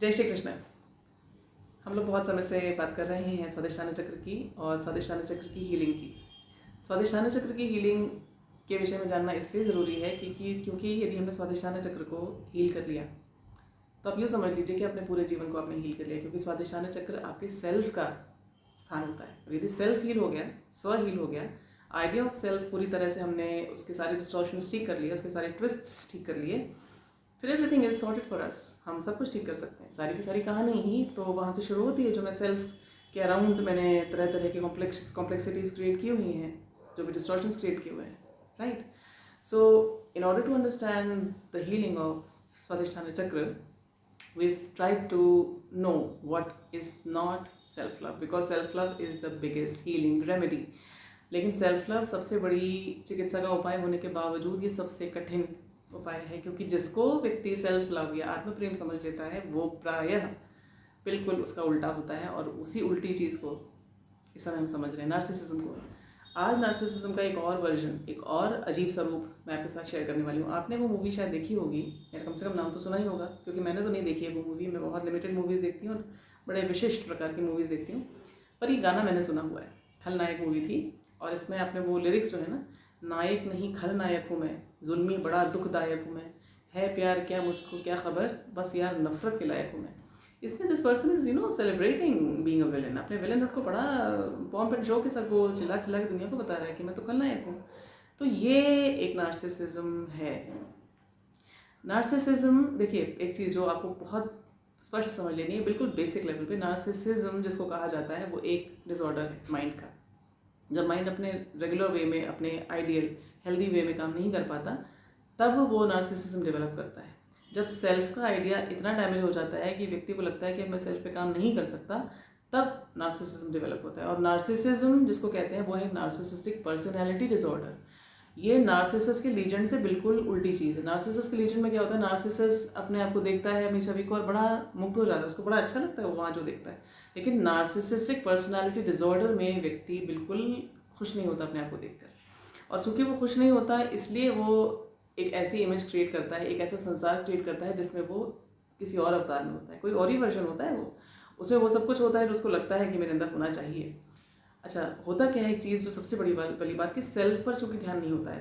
जय श्री कृष्ण। हम लोग बहुत समय से बात कर रहे हैं स्वादिष्टान्न चक्र की और स्वादिष्टान्न चक्र की हीलिंग की। स्वादिष्टान्न चक्र की हीलिंग के विषय में जानना इसलिए ज़रूरी है क्योंकि यदि हमने स्वादिष्टान्न चक्र को हील कर लिया तो आप यूँ समझ लीजिए कि अपने पूरे जीवन को आपने हील कर लिया, क्योंकि स्वादिष्टान्न चक्र आपके सेल्फ का स्थान होता है। और यदि सेल्फ हील हो गया, स्व हील हो गया, आइडिया ऑफ सेल्फ पूरी तरह से हमने उसके सारे डिस्टॉर्शंस ठीक कर लिए, उसके सारे ट्विस्ट्स ठीक कर लिए, फिर everything is sorted for us. हम सब कुछ ठीक कर सकते हैं। सारी की सारी कहानी ही तो वहाँ से शुरू होती है, जो मैं सेल्फ के अराउंड मैंने तरह तरह के कॉम्प्लेक्सिटीज़ क्रिएट की हुई हैं, जो भी डिस्टॉर्शंस क्रिएट किए हुए हैं, right. So in order to understand the healing of Svadhishthana chakra, we've tried to know what is not self-love, because self-love is the biggest healing remedy. लेकिन सेल्फ लव सबसे बड़ी चिकित्सा का उपाय होने के बावजूद ये सबसे कठिन उपाय है, क्योंकि जिसको व्यक्ति सेल्फ लव या आत्म प्रेम समझ लेता है वो प्रायः बिल्कुल उसका उल्टा होता है, और उसी उल्टी चीज़ को इस समय हम समझ रहे हैं, नार्सिसिज्म को। आज नार्सिसिज्म का एक और वर्जन, एक और अजीब सा रूप मैं आपके साथ शेयर करने वाली हूँ। आपने वो मूवी शायद देखी होगी, या कम से कम नाम तो सुना ही होगा, क्योंकि मैंने तो नहीं देखी है वो मूवी। मैं बहुत लिमिटेड मूवीज़ देखती हूँ और बड़े विशिष्ट प्रकार की मूवीज़ देखती हूँ, पर ये गाना मैंने सुना हुआ है। खलनायक मूवी थी, और इसमें आपने वो लिरिक्स जो है ना, नायक नहीं खलनायक हूँ मैं, जुल्मी बड़ा दुखदायक हूँ मैं, है प्यार क्या मुझको क्या खबर, बस यार नफरत के लायक हूँ मैं। इसमें this person is celebrating being a villain. अपने विलन नोट को बड़ा पॉम्प एंड शो के साथ वो चिल्ला चिल्ला के दुनिया को बता रहा है कि मैं तो खलनायक हूँ। तो ये एक नार्सिसिज्म है। नार्सिसिज्म, देखिए एक चीज़ जो आपको बहुत स्पष्ट समझ लेनी है, बिल्कुल बेसिक लेवल पे, नार्सिसिज्म जिसको कहा जाता है वो एक डिसऑर्डर है माइंड का। जब माइंड अपने रेगुलर वे में, अपने आइडियल हेल्दी वे में काम नहीं कर पाता, तब वो नार्सिसिज्म डेवलप करता है। जब सेल्फ का आइडिया इतना डैमेज हो जाता है कि व्यक्ति को लगता है कि मैं सेल्फ पे काम नहीं कर सकता, तब नार्सिसिज्म डेवलप होता है। और नार्सिसिज्म जिसको कहते हैं वो है नार्सिसिस्टिक पर्सनैलिटी डिसऑर्डर। ये नार्सिसस के लीजेंड से बिल्कुल उल्टी चीज़ है। नार्सिसस के लीजेंड में क्या होता है, नार्सिसस अपने आप को देखता है, अपनी छवि को, और बड़ा मुक्त हो जाता है, उसको बड़ा अच्छा लगता है वो वहाँ जो देखता है। लेकिन नार्सिसिस्टिक पर्सनालिटी डिसऑर्डर में व्यक्ति बिल्कुल खुश नहीं होता अपने आप को देखकर, और चूंकि वो खुश नहीं होता इसलिए वो एक ऐसी इमेज क्रिएट करता है, एक ऐसा संसार क्रिएट करता है जिसमें वो किसी और अवतार में होता है, कोई और ही वर्जन होता है वो, उसमें वो सब कुछ होता है जो उसको लगता है कि मेरे अंदर होना चाहिए। अच्छा, होता क्या है, एक चीज़ जो सबसे बड़ी बात कि सेल्फ पर चूंकि ध्यान नहीं होता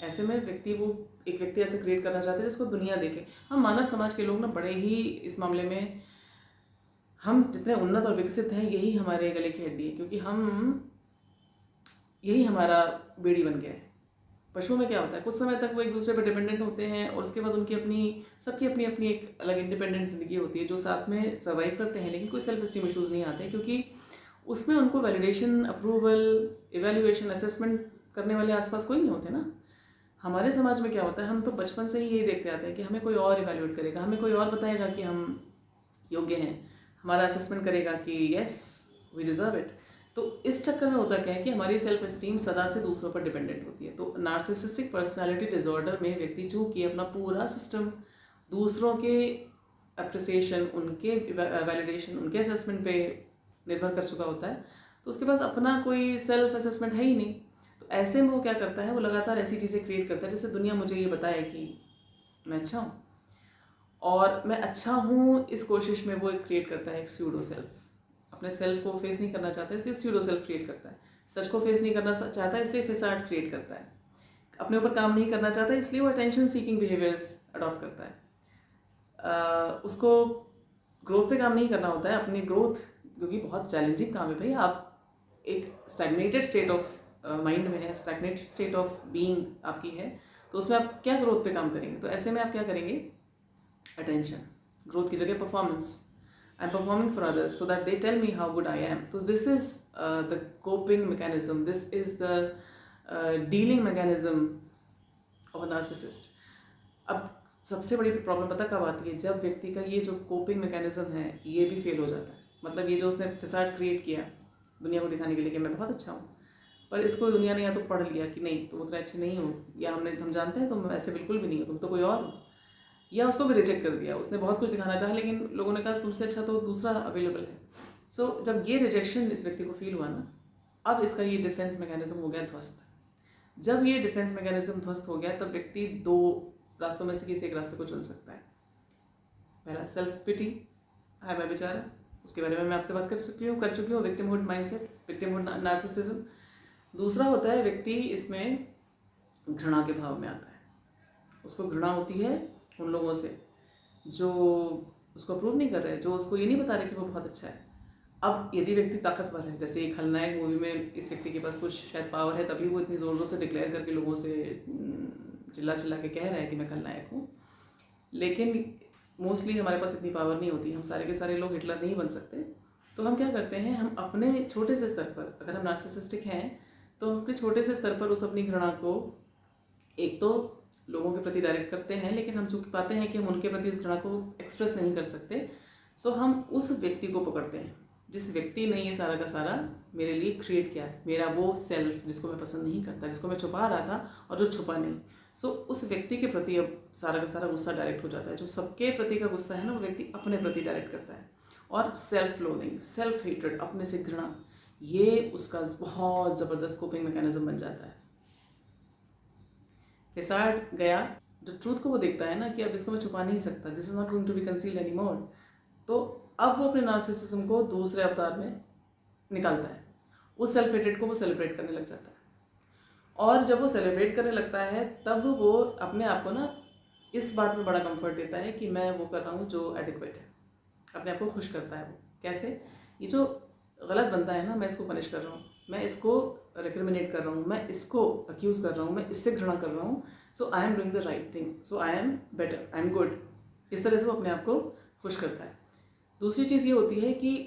ऐसे में व्यक्ति, वो एक व्यक्ति ऐसे क्रिएट करना चाहते हैं जिसको दुनिया देखे। हम मानव समाज के लोग ना बड़े ही इस मामले में, हम जितने उन्नत और विकसित हैं यही हमारे गले की हड्डी है, क्योंकि यही हमारा बेड़ी बन गया है। पशुओं में क्या होता है, कुछ समय तक वो एक दूसरे पर डिपेंडेंट होते हैं, और उसके बाद सबकी अपनी अपनी एक अलग इंडिपेंडेंट जिंदगी होती है, जो साथ में सर्वाइव करते हैं, लेकिन कोई सेल्फ एस्टीम इशूज़ नहीं आते, क्योंकि उसमें उनको वैलिडेशन, अप्रूवल, इवैल्यूएशन, असेसमेंट करने वाले आसपास कोई नहीं होते ना। हमारे समाज में क्या होता है, हम तो बचपन से ही यही देखते आते हैं कि हमें कोई और इवैल्यूएट करेगा, हमें कोई और बताएगा कि हम योग्य हैं, हमारा असेसमेंट करेगा कि यस वी डिज़र्व इट। तो इस चक्कर में होता क्या है कि हमारी सेल्फ एस्टीम सदा से दूसरों पर डिपेंडेंट होती है। तो नार्सिसिस्टिक पर्सनालिटी डिसऑर्डर में व्यक्ति चूँकि अपना पूरा सिस्टम दूसरों के अप्रिसिएशन, उनके वैलिडेशन, उनके असेसमेंट पे निर्भर कर चुका होता है, तो उसके पास अपना कोई सेल्फ असेसमेंट है ही नहीं। तो ऐसे में वो क्या करता है, वो लगातार ऐसी चीज़ें क्रिएट करता है जिससे दुनिया मुझे ये बताए कि मैं अच्छा हूँ, और मैं अच्छा हूँ इस कोशिश में वो एक क्रिएट करता है एक स्यूडो सेल्फ। अपने सेल्फ को फेस नहीं करना चाहता इसलिए स्यूडो सेल्फ क्रिएट करता है, सच को फेस नहीं करना चाहता इसलिए फेसाड क्रिएट करता है, अपने ऊपर काम नहीं करना चाहता इसलिए वो अटेंशन सीकिंग बिहेवियर्स अडॉप्ट करता है। उसको ग्रोथ पे काम नहीं करना होता है, अपनी ग्रोथ, क्योंकि बहुत चैलेंजिंग काम है भाई। आप एक स्टैग्नेटेड स्टेट ऑफ माइंड में है, स्टैग्नेटेड स्टेट ऑफ बीइंग आपकी है, तो उसमें आप क्या ग्रोथ पे काम करेंगे। तो ऐसे में आप क्या करेंगे, अटेंशन, ग्रोथ की जगह performance. I am performing for others so that they tell me how good I am. तो this is the coping mechanism, this is the dealing mechanism of a narcissist. अब सबसे बड़ी प्रॉब्लम पता कब आती है, जब व्यक्ति का ये जो कोपिंग मैकेनिज्म है ये भी फेल हो जाता है। मतलब ये जो उसने फिसाड क्रिएट किया दुनिया को दिखाने के लिए कि मैं बहुत अच्छा हूँ, पर इसको दुनिया ने या तो पढ़ लिया कि नहीं तुम उतना अच्छे नहीं हो, या हम जानते हैं तुम ऐसे बिल्कुल भी नहीं हो, तुम तो कोई और हो, या उसको भी रिजेक्ट कर दिया। उसने बहुत कुछ दिखाना चाहा लेकिन लोगों ने कहा तुमसे अच्छा तो दूसरा अवेलेबल है। सो जब ये रिजेक्शन इस व्यक्ति को फील हुआ ना, अब इसका ये डिफेंस मैकेनिज्म हो गया ध्वस्त। जब ये डिफेंस मैकेनिज्म ध्वस्त हो गया तब व्यक्ति दो रास्तों में से किसी एक रास्ते को चुन सकता है। पहला सेल्फ पिटी, हाय मैं बेचारा, उसके बारे में मैं आपसे बात कर चुकी हूँ विक्टिमहुड माइंडसेट, विक्टिमहुड नार्सिसिज्म। दूसरा होता है व्यक्ति इसमें घृणा के भाव में आता है। उसको घृणा होती है उन लोगों से जो उसको अप्रूव नहीं कर रहे, जो उसको ये नहीं बता रहे कि वो बहुत अच्छा है। अब यदि व्यक्ति ताकतवर है, जैसे एक खलनायक मूवी में इस व्यक्ति के पास कुछ शायद पावर है, तभी वो इतनी ज़ोर ज़ोर से डिक्लेयर करके लोगों से चिल्ला चिल्ला के कह रहा है कि मैं खलनायक हूँ। लेकिन मोस्टली हमारे पास इतनी पावर नहीं होती, हम सारे के सारे लोग हिटलर नहीं बन सकते। तो हम क्या करते हैं, हम अपने छोटे से स्तर पर, अगर हम नार्सिसिस्टिक हैं तो हम अपने छोटे से स्तर पर उस अपनी घृणा को एक तो लोगों के प्रति डायरेक्ट करते हैं, लेकिन हम चूँकि पाते हैं कि हम उनके प्रति इस घृणा को एक्सप्रेस नहीं कर सकते, सो हम उस व्यक्ति को पकड़ते हैं जिस व्यक्ति ने ये सारा का सारा मेरे लिए क्रिएट किया है, मेरा वो सेल्फ जिसको मैं पसंद नहीं करता, जिसको मैं छुपा रहा था और जो छुपा नहीं। सो उस व्यक्ति के प्रति अब सारा का सारा गुस्सा डायरेक्ट हो जाता है। जो सबके प्रति का गुस्सा है ना, वो व्यक्ति अपने प्रति डायरेक्ट करता है। और सेल्फ लोथिंग, सेल्फ हेट्रेड, अपने से घृणा, ये उसका बहुत ज़बरदस्त कोपिंग मैकेनिज्म बन जाता है। फेसाड गया, जो ट्रूथ को वो देखता है ना कि अब इसको मैं छुपा नहीं सकता, this is not going to be concealed any more, तो अब वो अपने नार्सिसिज्म को दूसरे अवतार में निकालता है। उस सेल्फ हेटेड को वो सेलिब्रेट करने लग जाता है। और जब वो सेलिब्रेट करने लगता है तब वो अपने आप को ना इस बात में बड़ा कंफर्ट देता है कि मैं वो कर रहा हूँ जो एडिक्वेट है, अपने आप को खुश करता है। वो कैसे, ये जो गलत बंदा है ना, मैं इसको पनिश कर रहा हूँ, मैं इसको रिक्रिमिनेट कर रहा हूँ, मैं इसको अक्यूज़ कर रहा हूँ, मैं इससे घृणा कर रहा हूँ, so I am doing the right thing, so I am better, I am good. इस तरह से वो अपने आप को खुश करता है। दूसरी चीज़ ये होती है कि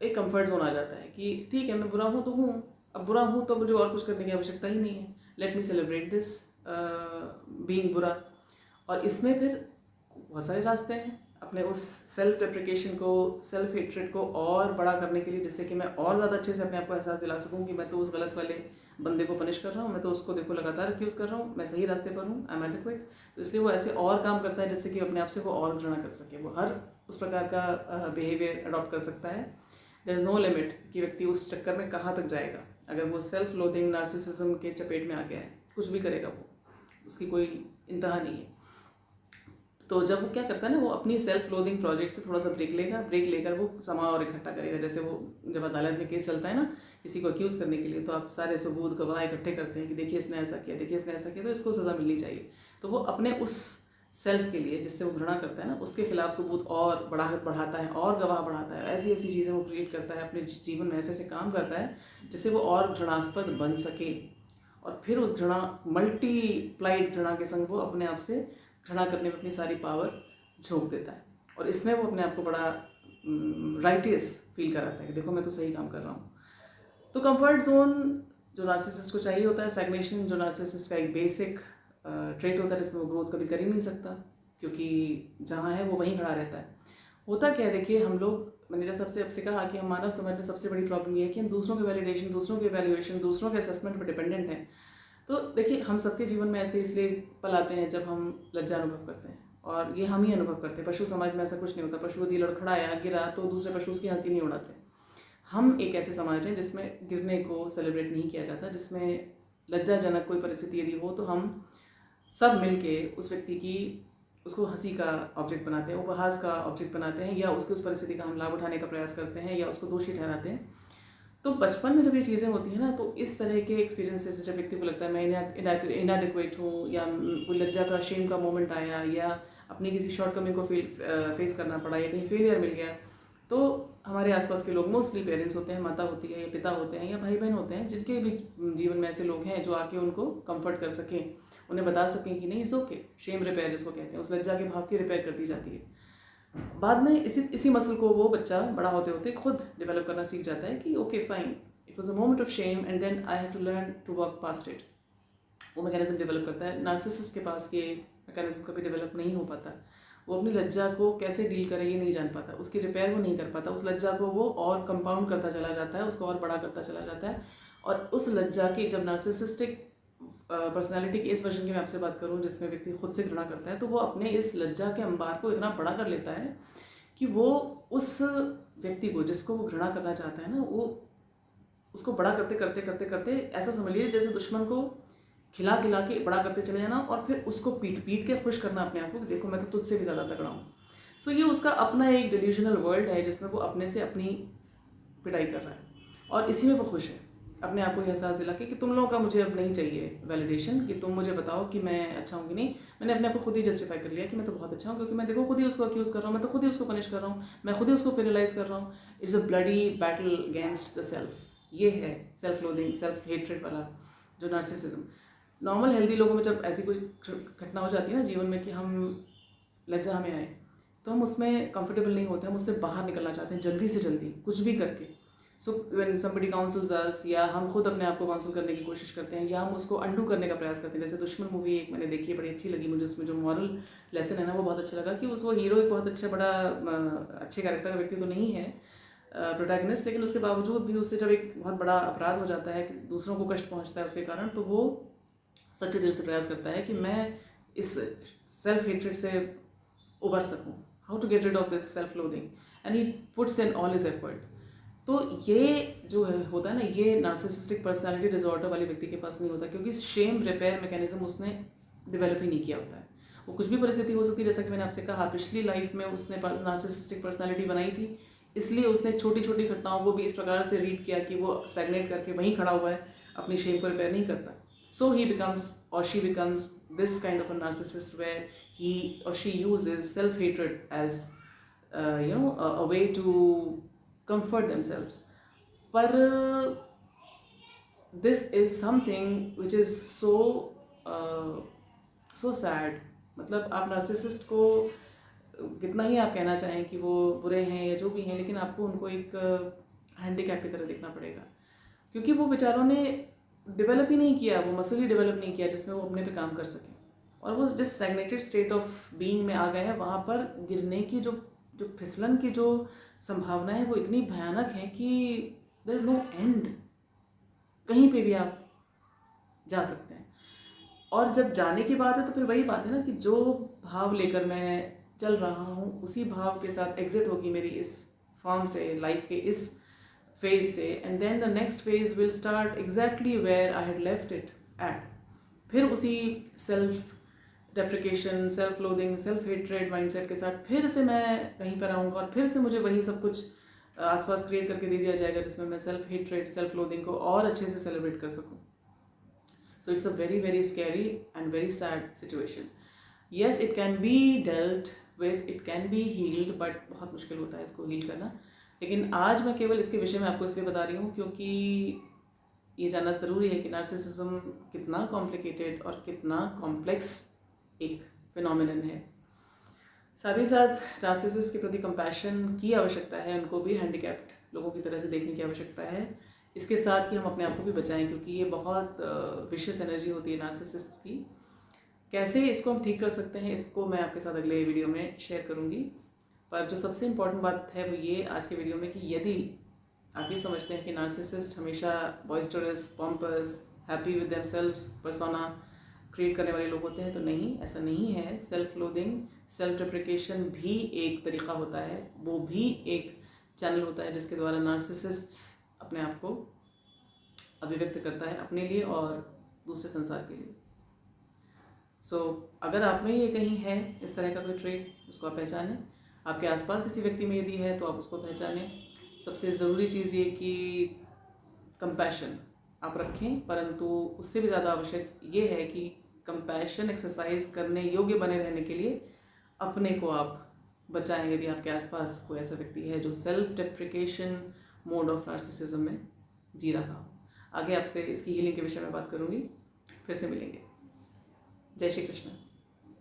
एक कंफर्ट जोन आ जाता है कि ठीक है, मैं बुरा हूँ तो हूँ, अब बुरा हूँ तो मुझे और कुछ करने की आवश्यकता ही नहीं है, let me celebrate this being बुरा। और इसमें फिर बहुत सारे रास्ते हैं अपने उस सेल्फ डेप्रिकेशन को, सेल्फ हेट्रेड को और बड़ा करने के लिए, जिससे कि मैं और ज़्यादा अच्छे से अपने आप को एहसास दिला सकूँ कि मैं तो उस गलत वाले बंदे को पनिश कर रहा हूँ, मैं तो उसको देखो लगातार एक्यूज़ कर रहा हूँ, मैं सही रास्ते पर हूँ, आई एम एडिक्वेट। तो इसलिए वो ऐसे और काम करता है जिससे कि अपने आप से वो और घृणा कर सके। वो हर उस प्रकार का बिहेवियर अडॉप्ट कर सकता है। देयर इज़ नो लिमिट कि व्यक्ति उस चक्कर में कहाँ तक जाएगा। अगर वो सेल्फ लोथिंग नार्सिसिज्म के चपेट में आ गया है, कुछ भी करेगा वो, उसकी कोई इंतहा नहीं है। तो जब वो क्या करता है ना, वो अपनी सेल्फ लोथिंग प्रोजेक्ट से थोड़ा सा ब्रेक लेकर वो सामान और इकट्ठा करेगा। जैसे वो जब अदालत में केस चलता है ना किसी को अक्यूज़ करने के लिए, तो आप सारे सबूत गवाह इकट्ठे करते हैं कि देखिए इसने ऐसा किया, देखिए इसने ऐसा किया, तो इसको सज़ा मिलनी चाहिए। तो वो अपने उस सेल्फ के लिए जिससे वो घृणा करता है ना, उसके खिलाफ सबूत और बढ़ाता है और गवाह बढ़ाता है, ऐसी ऐसी चीज़ें वो क्रिएट करता है अपने जीवन में, ऐसे ऐसे काम करता है जिससे वो और घृणास्पद बन सके। और फिर उस घृणा, मल्टीप्लाइड घृणा के संग वो अपने आप से घृणा करने में अपनी सारी पावर झोंक देता है। और इसमें वो अपने आप को बड़ा राइटियस फील कराता है कि देखो मैं तो सही काम कर रहा हूँ। तो कंफर्ट जोन जो नार्सिसिस्ट को चाहिए होता है, स्टैग्नेशन जो नार्सिसिस्ट का एक बेसिक ट्रेट होता है, जिसमें वो ग्रोथ कभी कर ही नहीं सकता, क्योंकि जहाँ है वो वहीं खड़ा रहता है। होता क्या है, देखिए हम लोग, मैंने जैसे सबसे आपसे कहा कि हम मानव समाज में सबसे बड़ी प्रॉब्लम ये है कि हम दूसरों के वैलिडेशन, दूसरों के वैल्यूएशन, दूसरों के असेसमेंट पर डिपेंडेंट हैं। तो देखिए हम सबके जीवन में ऐसे इसलिए पल आते हैं जब हम लज्जा अनुभव करते हैं, और ये हम ही अनुभव करते हैं। पशु समाज में ऐसा कुछ नहीं होता। पशु यदि लड़खड़ाया, गिरा, तो दूसरे पशु उसकी हंसी नहीं उड़ाते। हम एक ऐसे समाज हैं जिसमें गिरने को सेलिब्रेट नहीं किया जाता, जिसमें लज्जाजनक कोई परिस्थिति यदि हो तो हम सब मिलके उस व्यक्ति की, उसको हंसी का ऑब्जेक्ट बनाते हैं, उपहास का ऑब्जेक्ट बनाते हैं, या उसकी उस परिस्थिति का हम लाभ उठाने का प्रयास करते हैं, या उसको दोषी ठहराते हैं। तो बचपन में जब ये चीज़ें होती हैं ना, तो इस तरह के एक्सपीरियंसेस से जब व्यक्ति को लगता है मैं इनएडिक्वेट हूँ, या कोई लज्जा का, शेम का मोमेंट आया, या अपनी किसी शॉर्टकमिंग को फेस करना पड़ा, या कहीं फेलियर मिल गया, तो हमारे आसपास के लोग, मोस्टली पेरेंट्स होते हैं, माता होती है या पिता होते हैं या भाई बहन होते हैं, जिनके भी जीवन में ऐसे लोग हैं जो आके उनको कंफर्ट कर सकें, उन्हें बता सकें कि नहीं, इट्स ओके, शेम रिपेयर जिसको कहते हैं, उस लज्जा के भाव की रिपेयर कर दी जाती है। बाद में इसी मसल को वो बच्चा बड़ा होते होते खुद डेवलप करना सीख जाता है कि okay fine, it was a moment of shame and then I have to learn to work past it. वो मैकेनिज्म डेवलप करता है। नार्सिसिस्ट के पास ये मैकेनिज्म कभी डेवलप नहीं हो पाता। वो अपनी लज्जा को कैसे डील करे ये नहीं जान पाता, उसकी रिपेयर वो नहीं कर पाता, उस लज्जा को वो और कंपाउंड करता चला जाता है, उसको और बड़ा करता चला जाता है। और उस लज्जा की, जब नार्सिसिस्टिक पर्सनालिटी की इस वर्जन की मैं आपसे बात करूं जिसमें व्यक्ति खुद से घृणा करता है, तो वो अपने इस लज्जा के अंबार को इतना बड़ा कर लेता है कि वो उस व्यक्ति को जिसको वो घृणा करना चाहता है ना, वो उसको बड़ा करते करते करते करते ऐसा समझ लीजिए जैसे दुश्मन को खिला के बड़ा करते चले जाना, और फिर उसको पीट के खुश करना अपने आप को कि देखो मैं तो तुझसे भी ज़्यादा तगड़ा हूँ। सो ये उसका अपना एक डिल्यूजनल वर्ल्ड है जिसमें वो अपने से अपनी पिटाई कर रहा है और इसी में वो खुश है, अपने आप को ये एहसास दिला के कि तुम लोगों का मुझे अब नहीं चाहिए वैलिडेशन कि तुम मुझे बताओ कि मैं अच्छा हूँ कि नहीं। मैंने अपने आप को खुद ही जस्टिफाई कर लिया कि मैं तो बहुत अच्छा हूँ, क्योंकि मैं देखो खुद ही उसको अक्यूज़ कर रहा हूँ, मैं तो खुद ही उसको पनिश कर रहा हूँ, मैं खुद ही उसको पेनलाइज कर रहा हूँ। It's a bloody battle against the self. ये है सेल्फ लोदिंग, सेल्फ हेट्रेड वाला जो नार्सिसिज्म। नॉर्मल हेल्दी लोगों में जब ऐसी कोई घटना हो जाती है ना जीवन में कि हम लज्जा हमें आए, तो हम उसमें कंफर्टेबल नहीं होते, हम उससे बाहर निकलना चाहते हैं जल्दी से जल्दी कुछ भी करके। सो व्हेन समबडी काउंसल्स अस, या हम खुद अपने आप को काउंसिल करने की कोशिश करते हैं, या हम उसको अंडू करने का प्रयास करते हैं। जैसे दुश्मन मूवी एक मैंने देखी है, बड़ी अच्छी लगी मुझे, उसमें जो मॉरल लेसन है ना वो बहुत अच्छा लगा कि वो हीरो एक बहुत अच्छा बड़ा अच्छे कैरेक्टर का व्यक्ति तो नहीं है प्रोटैगनिस्ट, लेकिन उसके बावजूद भी उससे जब एक बहुत बड़ा अपराध हो जाता है कि दूसरों को कष्ट पहुंचता है उसके कारण, तो वो सच्चे दिल से प्रयास करता है कि मैं इस सेल्फ हेट्रेड से उबर सकूं, how to get rid of this self loathing, and he puts in all his effort. तो ये जो है होता है ना, ये नार्सिसिस्टिक पर्सनालिटी डिसऑर्डर वाले व्यक्ति के पास नहीं होता, क्योंकि शेम रिपेयर मैकेनिज्म उसने डेवलप ही नहीं किया होता है। वो कुछ भी परिस्थिति हो सकती है, जैसा कि मैंने आपसे कहा पिछली लाइफ में उसने नार्सिसिस्टिक पर्सनालिटी बनाई थी, इसलिए उसने छोटी छोटी घटनाओं को भी इस प्रकार से रीड किया कि वो स्टैग्नेट करके वहीं खड़ा हुआ है, अपनी शेम को रिपेयर नहीं करता। सो ही बिकम्स और she becomes this kind of a narcissist where he or she uses self-hatred as a way to comfort themselves. But this is something which is so sad. मतलब आप narcissist को कितना ही आप कहना चाहें कि वो बुरे हैं या जो भी हैं, लेकिन आपको उनको एक हैंडीकैप की तरह देखना पड़ेगा, क्योंकि वो बेचारों ने डेवलप ही नहीं किया, वो मसल ही डेवलप नहीं किया जिसमें वो अपने पे काम कर सकें, और वो जिस स्टैग्नेटेड स्टेट ऑफ बीइंग में आ गए हैं वहाँ पर गिरने की जो फिसलन की जो संभावना है वो इतनी भयानक है कि देयर इज़ नो एंड, कहीं पे भी आप जा सकते हैं। और जब जाने की बात है तो फिर वही बात है ना कि जो भाव लेकर मैं चल रहा हूँ उसी भाव के साथ एग्जिट होगी मेरी इस फॉर्म से, लाइफ के इस फेज से, and then the next phase will start exactly where I had left it at. फिर उसी self deprecation, self loathing, self hatred mindset के साथ फिर से मैं कहीं पर आऊँगा और फिर से मुझे वही सब कुछ आसपास क्रिएट करके दे दिया जाएगा जिसमें मैं सेल्फ हेट्रेड, सेल्फ लोदिंग को और अच्छे से सेलिब्रेट कर सकूँ। So it's a very very scary and very sad situation. Yes, it can be dealt with, it can be healed, but बहुत मुश्किल होता है इसको हील करना। लेकिन आज मैं केवल इसके विषय में आपको इसलिए बता रही हूँ क्योंकि ये जानना ज़रूरी है कि नार्सिसिज्म कितना कॉम्प्लिकेटेड और कितना कॉम्प्लेक्स एक फिनोमिनन है। साथ ही साथ नार्सिसिस्ट के प्रति कंपैशन की आवश्यकता है, उनको भी हैंडीकैप्ड लोगों की तरह से देखने की आवश्यकता है, इसके साथ कि हम अपने आप को भी बचाएं, क्योंकि ये बहुत विशियस एनर्जी होती है नार्सिसिस्ट की। कैसे इसको हम ठीक कर सकते हैं इसको मैं आपके साथ अगले वीडियो में शेयर करूँगी। पर जो सबसे इम्पॉर्टेंट बात है वो ये आज के वीडियो में कि यदि आप ये समझते हैं कि नार्सिसिस्ट हमेशा boisterous, pompous, happy with themselves persona create करने वाले लोग होते हैं, तो नहीं, ऐसा नहीं है। सेल्फ क्लोदिंग, सेल्फ डिप्रिकेशन भी एक तरीका होता है, वो भी एक चैनल होता है जिसके द्वारा नार्सिसिस्ट अपने आप को अभिव्यक्त करता है अपने लिए और दूसरे संसार के लिए। सो अगर आप में ये कहीं है इस तरह का कोई ट्रेट, उसको आप पहचानें। आपके आसपास किसी व्यक्ति में यदि है तो आप उसको पहचानें। सबसे ज़रूरी चीज़ ये कि कंपैशन आप रखें, परंतु उससे भी ज़्यादा आवश्यक ये है कि कंपैशन एक्सरसाइज करने योग्य बने रहने के लिए अपने को आप बचाएं। यदि आपके आसपास कोई ऐसा व्यक्ति है जो self depreciation mode of narcissism में जी रहा हो। आगे आपसे इसकी हीलिंग के विषय में बात करूँगी, फिर से मिलेंगे। जय श्री कृष्ण।